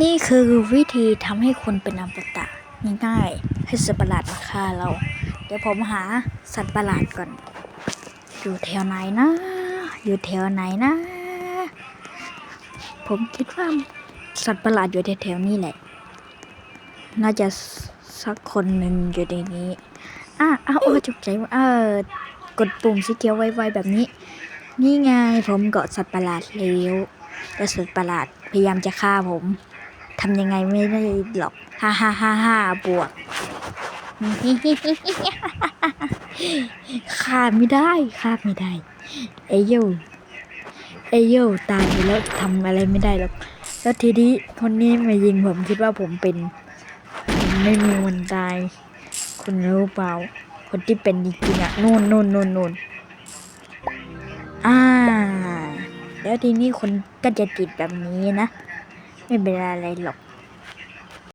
นี่คือวิธีทำให้คนเป็นอมตะง่ายๆให้สัตว์ประหลาดมาฆ่าเรา เดี๋ยวผมหาสัตว์ประหลาดก่อน อยู่แถวไหนนะ อยู่แถวไหนนะ ผมคิดว่าสัตว์ประหลาดอยู่แถวๆนี้แหละ น่าจะสักคนหนึ่งอยู่ในนี้โอ้จุกใจว่ากดปุ่มสีเขียวไวๆแบบนี้ นี่ไงผมเกาะสัตว์ประหลาดแล้วแต่สัตว์ประหลาดพยายามจะฆ่าผมทำยังไงไม่ได้หรอกฮ่าบวกฆ่าไม่ได้เอโยตายไปแล้วทำอะไรไม่ได้หรอกแล้วทีนี้คนนี้มายิงผมคิดว่าผมไม่มีวันตายคุณรู้เปล่าคนที่เป็นจริงๆนู่นแล้วทีนี้คนก็จะติดแบบนี้นะไม่เป็นอะไรหรอก